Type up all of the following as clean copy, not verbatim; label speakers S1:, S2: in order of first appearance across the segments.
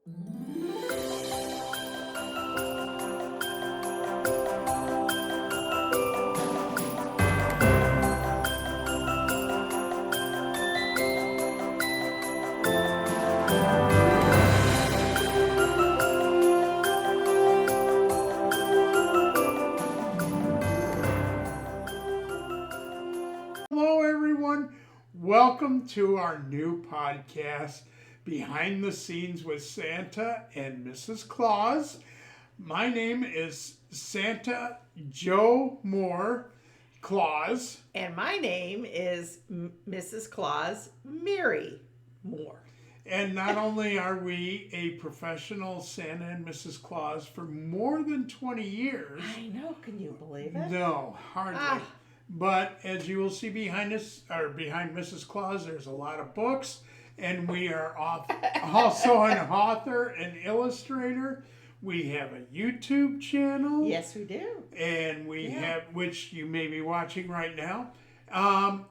S1: Hello, everyone. Welcome to our new podcast, Behind the Scenes with Santa and Mrs. Claus. My name is Santa Joe Moore Claus.
S2: And my name is Mrs. Claus Mary Moore.
S1: And not only are we a professional Santa and Mrs. Claus for more than 20 years.
S2: I know, can you believe it?
S1: No, hardly. But as you will see behind us, or behind Mrs. Claus, there's a lot of books, and we are also an author and illustrator. We have a YouTube channel.
S2: Yes, we do.
S1: And we have, which you may be watching right now.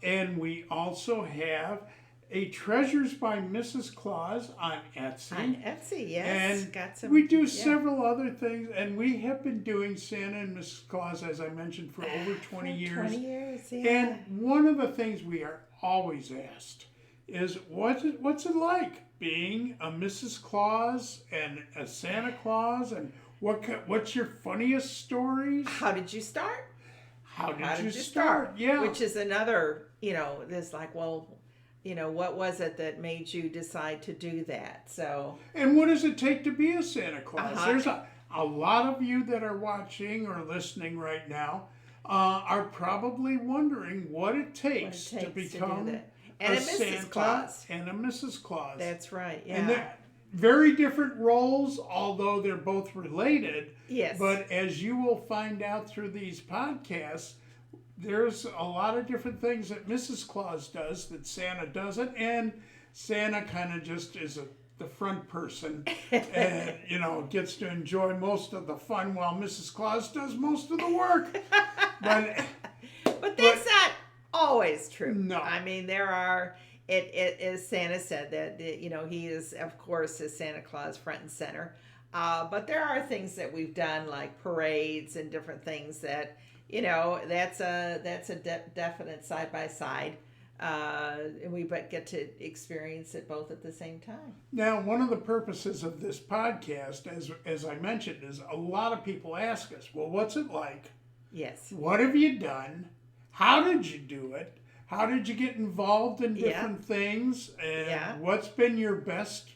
S1: And we also have a Treasures by Mrs. Claus on Etsy.
S2: On Etsy, yes.
S1: And
S2: got some,
S1: we do several other things, and we have been doing Santa and Mrs. Claus, as I mentioned, for over 20 years.
S2: 20 years, yeah.
S1: And one of the things we are always asked is, what's it like being a Mrs. Claus and a Santa Claus, and what's your funniest stories?
S2: How did you start?
S1: How did you start? Yeah.
S2: Which is another, there's like, well, what was it that made you decide to do that? So.
S1: And what does it take to be a Santa Claus? There's a lot of you that are watching or listening right now are probably wondering what it takes to become
S2: and a
S1: Santa
S2: Mrs. Claus.
S1: And a Mrs. Claus.
S2: That's right, yeah.
S1: And they're very different roles, although they're both related.
S2: Yes.
S1: But as you will find out through these podcasts, there's a lot of different things that Mrs. Claus does that Santa doesn't, and Santa kind of just is the front person and, gets to enjoy most of the fun while Mrs. Claus does most of the work.
S2: But that's not always true.
S1: No.
S2: I mean, there are, as Santa said, that, he is, of course, is Santa Claus front and center. But there are things that we've done, like parades and different things that, that's a definite side by side, and we get to experience it both at the same time.
S1: Now, one of the purposes of this podcast, as I mentioned, is a lot of people ask us, well, what's it like?
S2: Yes.
S1: What have you done? How did you do it? How did you get involved in different things? And what's been your best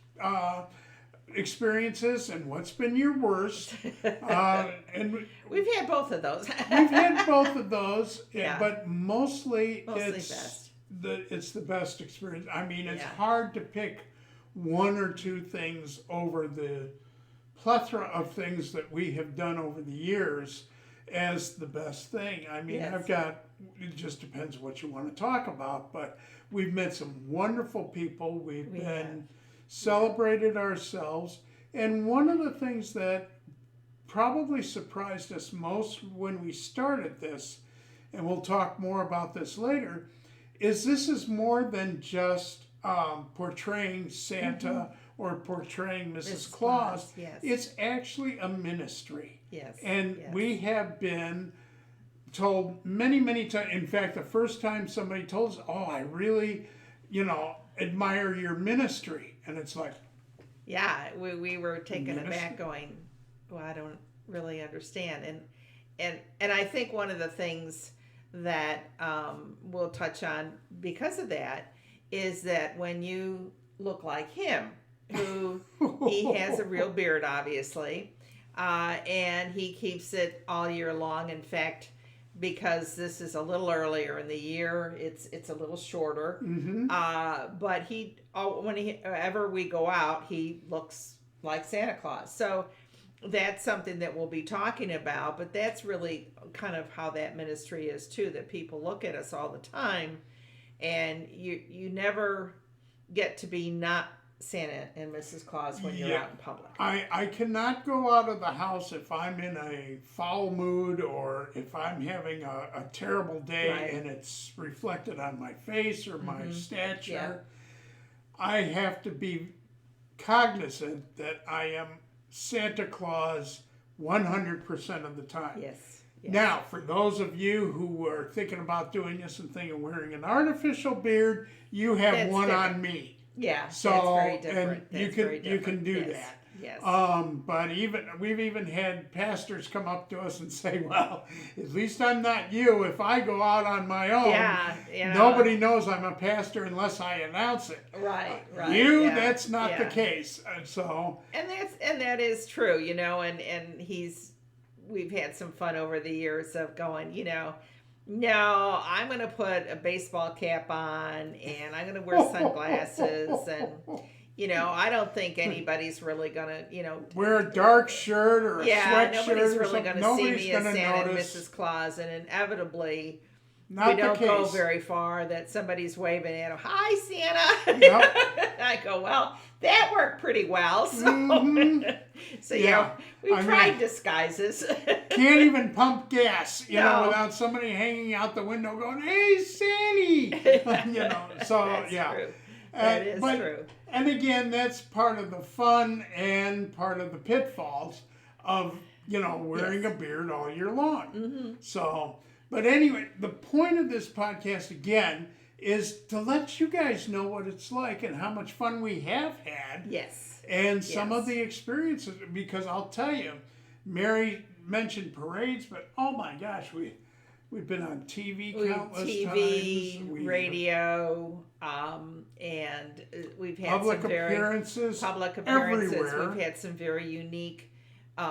S1: experiences, and what's been your worst? And
S2: we've had both of those.
S1: We've had both of those, but mostly it's the best experience. I mean, it's hard to pick one or two things over the plethora of things that we have done over the years as the best thing. I mean, it just depends what you want to talk about, but we've met some wonderful people. We've been celebrated ourselves. And one of the things that probably surprised us most when we started this, and we'll talk more about this later, is this is more than just portraying Santa or portraying Mrs. Claus.
S2: Yes.
S1: It's actually a ministry.
S2: Yes.
S1: And we have been told many, many times. In fact, the first time somebody told us, oh, I really, admire your ministry. And it's like,
S2: yeah, we were taken aback going, well, I don't really understand. And I think one of the things that we'll touch on because of that is that when you look like him, who he has a real beard, obviously, and he keeps it all year long. In fact, because this is a little earlier in the year, it's a little shorter. But whenever we go out, he looks like Santa Claus. So that's something that we'll be talking about. But that's really kind of how that ministry is too. That people look at us all the time, and you never get to be not Santa and Mrs. Claus when you're out in public.
S1: I cannot go out of the house if I'm in a foul mood or if I'm having a terrible day and it's reflected on my face or my stature. I have to be cognizant that I am Santa Claus 100% of the time.
S2: Yes.
S1: Now, for those of you who are thinking about doing this and thinking wearing an artificial beard, you have
S2: That's
S1: one
S2: different.
S1: on me.
S2: Yeah,
S1: So
S2: that's very different.
S1: and you can do that.
S2: Yes.
S1: But we've even had pastors come up to us and say, "Well, at least I'm not you. If I go out on my own, nobody knows I'm a pastor unless I announce it."
S2: Right.
S1: That's not the case.
S2: And that is true, and we've had some fun over the years of going, no, I'm going to put a baseball cap on and I'm going to wear sunglasses and, I don't think anybody's really going to,
S1: wear a dark shirt or a sweatshirt.
S2: Nobody's really going to see me as
S1: gonna
S2: Santa and
S1: notice.
S2: Mrs. Claus, and inevitably
S1: Not
S2: we don't
S1: the case.
S2: go very far that somebody's waving at them. Hi, Santa.
S1: Yep.
S2: I go, well, that worked pretty well. So, so we tried disguises.
S1: Can't even pump gas, without somebody hanging out the window going, "Hey, Sandy," So
S2: That's
S1: yeah,
S2: true. That is true.
S1: And again, that's part of the fun and part of the pitfalls of wearing a beard all year long.
S2: Mm-hmm.
S1: So, but anyway, the point of this podcast again is to let you guys know what it's like and how much fun we have had.
S2: Yes.
S1: And some of the experiences, because I'll tell you, Mary mentioned parades, but oh my gosh, we've been on TV countless times.
S2: Radio, and we've had
S1: public
S2: some
S1: appearances
S2: everywhere. We've had some very unique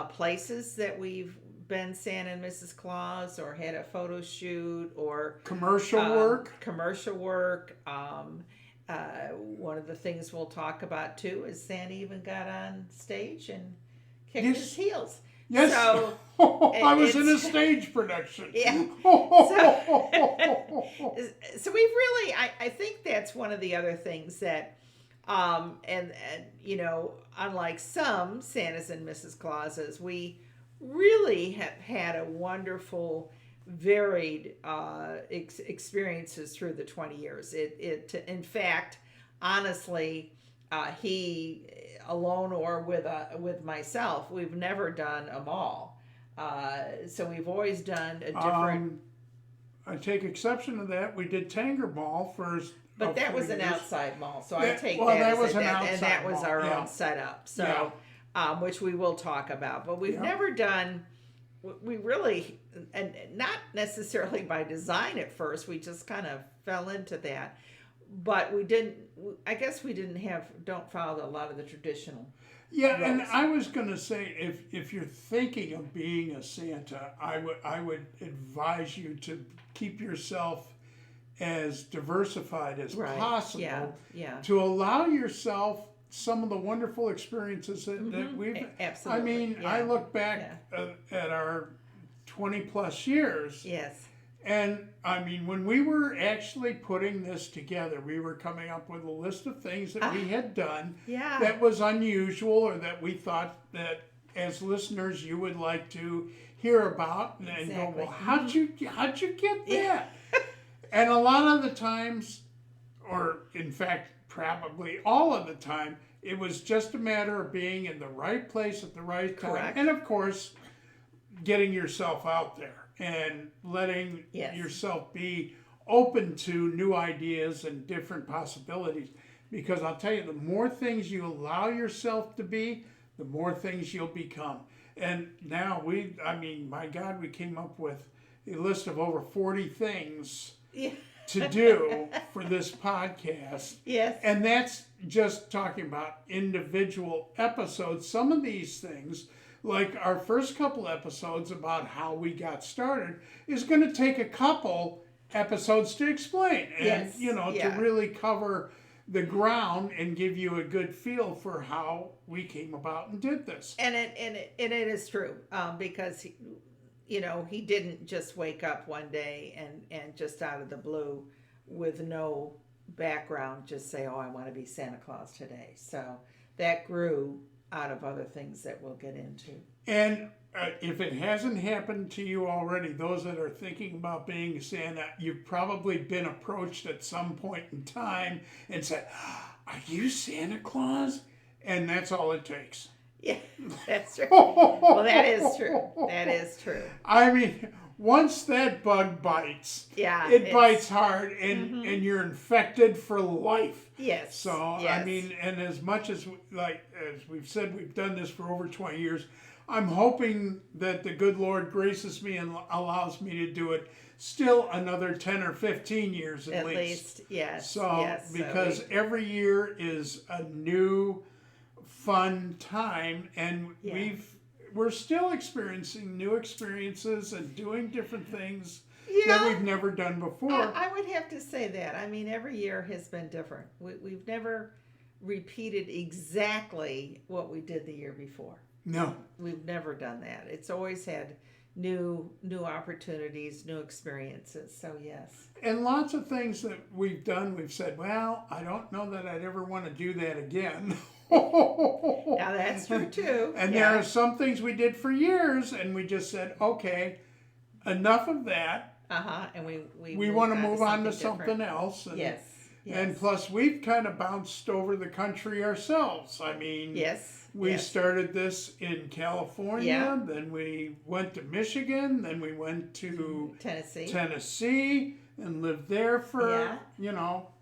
S2: places that we've been Santa and Mrs. Claus, or had a photo shoot, or
S1: commercial work.
S2: One of the things we'll talk about too is Santa even got on stage and kicked his heels.
S1: Yes.
S2: So
S1: I was in a stage production.
S2: Yeah. So we've really, I think that's one of the other things that, and unlike some Santas and Mrs. Clauses, we really have had a wonderful, varied experiences through the 20 years. In fact, honestly, he alone or with myself, we've never done a mall. So we've always done a different.
S1: I take exception to that. We did Tanger Mall first.
S2: But that was an outside mall, so I take
S1: that
S2: as
S1: was an outside
S2: and that was
S1: mall,
S2: our own setup. So, which we will talk about. But we've never done. We really, and not necessarily by design at first. We just kind of fell into that. But we didn't. I guess we don't follow a lot of the traditional.
S1: Yeah,
S2: roles.
S1: and I was going to say, if you're thinking of being a Santa, I would advise you to keep yourself as diversified as possible.
S2: Yeah.
S1: To allow yourself some of the wonderful experiences that we've.
S2: Absolutely.
S1: I mean, I look back at our 20 plus years.
S2: Yes.
S1: And I mean, when we were actually putting this together, we were coming up with a list of things that we had done that was unusual, or that we thought that as listeners you would like to hear about, and go, well, how'd you get that? And a lot of the times, or in fact, probably all of the time, it was just a matter of being in the right place at the right time.
S2: Correct.
S1: And of course, getting yourself out there and letting yourself be open to new ideas and different possibilities. Because I'll tell you, the more things you allow yourself to be, the more things you'll become. And now my God, we came up with a list of over 40 things to do for this podcast.
S2: Yes.
S1: And that's just talking about individual episodes. Some of these things, like our first couple episodes about how we got started, is going to take a couple episodes to explain. And, to really cover the ground and give you a good feel for how we came about and did this.
S2: And it is true, because he didn't just wake up one day and just out of the blue with no background just say, oh, I want to be Santa Claus today. So that grew out of other things that we'll get into.
S1: And if it hasn't happened to you already, those that are thinking about being Santa, you've probably been approached at some point in time and said, are you Santa Claus? and that's all it takes.
S2: Yeah, that's true. Well, that is true. That is true.
S1: I mean, once that bug bites,
S2: Yeah,
S1: it bites hard, and you're infected for life.
S2: Yes.
S1: So
S2: yes.
S1: I mean, and as much as as we've said, we've done this for over 20 years. I'm hoping that the good Lord graces me and allows me to do it still another 10 or 15 years at least.
S2: Yes.
S1: So
S2: yes.
S1: because every year is a new fun time, and we're still experiencing new experiences and doing different things that we've never done before.
S2: I would have to say that. I mean, every year has been different. We've never repeated exactly what we did the year before.
S1: No,
S2: we've never done that. It's always had new opportunities, new experiences. So yes,
S1: and lots of things that we've done, we've said, well, I don't know that I'd ever want to do that again.
S2: Now that's true too.
S1: And there are some things we did for years, and we just said, okay, enough of that.
S2: And
S1: we want to move on to something else. And,
S2: yes.
S1: And plus, we've kind of bounced over the country ourselves. I mean, we started this in California, then we went to Michigan, then we went to Tennessee and lived there for,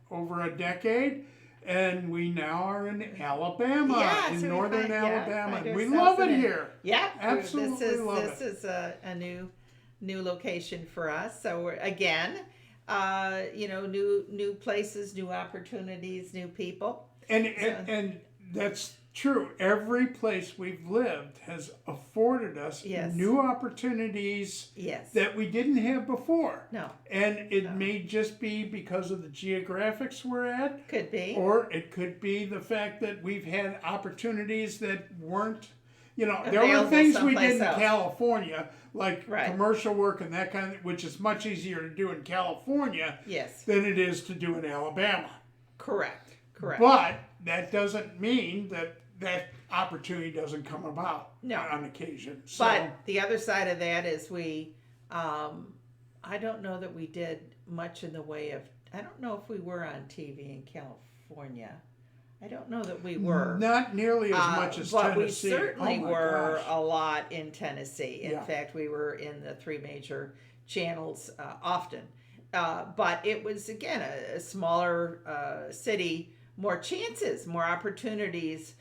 S1: over a decade. And we now are in Alabama, in northern Alabama. And we love it here.
S2: Yeah,
S1: absolutely love it.
S2: This is a new location for us. So we're, again, new places, new opportunities, new people.
S1: And that's true. Every place we've lived has afforded us new opportunities that we didn't have before.
S2: No.
S1: And it may just be because of the geographics we're at.
S2: Could be.
S1: Or it could be the fact that we've had opportunities that weren't, there were things we did in California, like commercial work and that kind of, which is much easier to do in California than it is to do in Alabama.
S2: Correct.
S1: But that doesn't mean that opportunity doesn't come about on occasion. So,
S2: but the other side of that is I don't know that we did much in the way of, I don't know if we were on TV in California. I don't know that we were.
S1: Not nearly as much as
S2: but
S1: Tennessee.
S2: But we certainly were a lot in Tennessee. In fact, we were in the 3 major channels often. But it was, again, a smaller city, more chances, more opportunities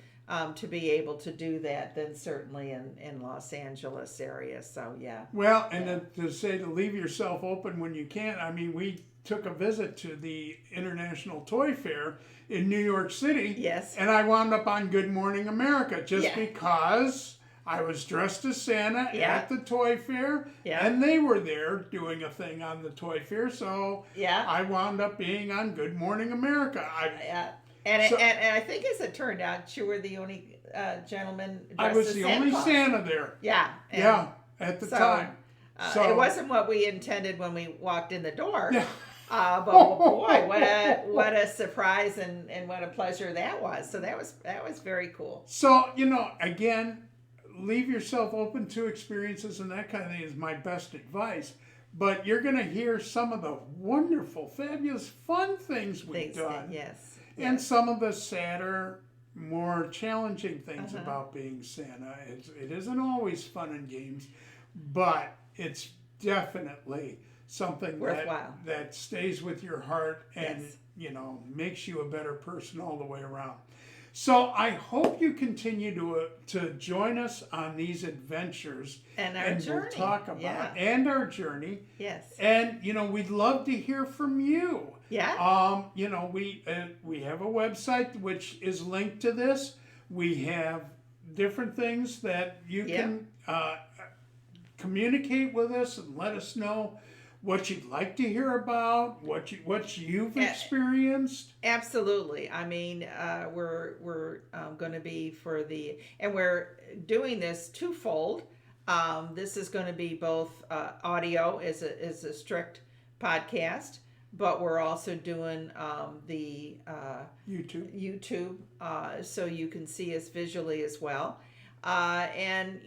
S2: to be able to do that than certainly in Los Angeles area. So,
S1: Well, and to leave yourself open when you can, I mean, we took a visit to the International Toy Fair in New York City.
S2: Yes.
S1: And I wound up on Good Morning America just because I was dressed as Santa at the toy fair, and they were there doing a thing on the toy fair, so I wound up being on Good Morning America.
S2: And I think as it turned out, you were the only gentleman dressed
S1: I was the only Santa there. At the time. So
S2: it wasn't what we intended when we walked in the door. But boy, what a surprise and what a pleasure that was. So that was very cool.
S1: So, again, leave yourself open to experiences, and that kind of thing is my best advice. But you're going to hear some of the wonderful, fabulous, fun things we've done.
S2: Yes.
S1: And some of the sadder, more challenging things about being Santa. It isn't always fun and games, but it's definitely something that stays with your heart and makes you a better person all the way around. So I hope you continue to join us on these adventures
S2: and our journey.
S1: We'll talk about and our journey.
S2: Yes.
S1: And we'd love to hear from you.
S2: Yeah.
S1: We have a website which is linked to this. We have different things that you can communicate with us and let us know what you'd like to hear about, what you've experienced.
S2: Absolutely. I mean, we're going to be and we're doing this twofold. This is going to be both audio as a strict podcast, but we're also doing the YouTube, so you can see us visually as well. And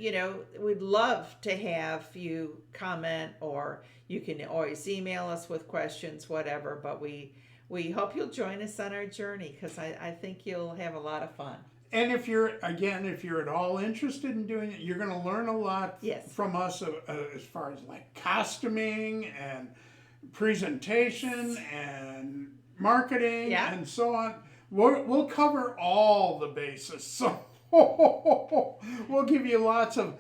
S2: we'd love to have you comment, or you can always email us with questions, whatever. But we hope you'll join us on our journey, because I think you'll have a lot of fun.
S1: And if you're at all interested in doing it, you're going to learn a lot from us as far as like costuming and presentation and marketing and so on. We'll cover all the bases. So we'll give you lots of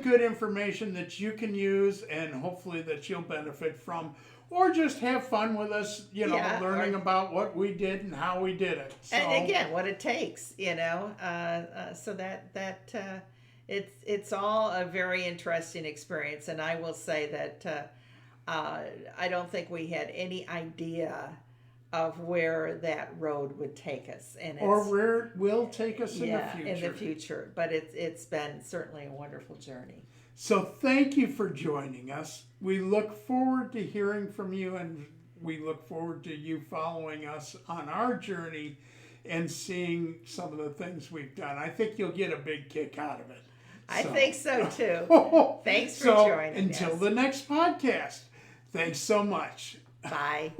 S1: good information that you can use and hopefully that you'll benefit from, or just have fun with us, learning about what we did and how we did it. So,
S2: and again, what it takes, so that it's all a very interesting experience. And I will say that I don't think we had any idea of where that road would take us, or
S1: where it will take us in the future.
S2: But it's been certainly a wonderful journey.
S1: So thank you for joining us. We look forward to hearing from you, and we look forward to you following us on our journey and seeing some of the things we've done. I think you'll get a big kick out of it.
S2: I think so too. Thanks for joining us.
S1: Until the next podcast, thanks so much.
S2: Bye.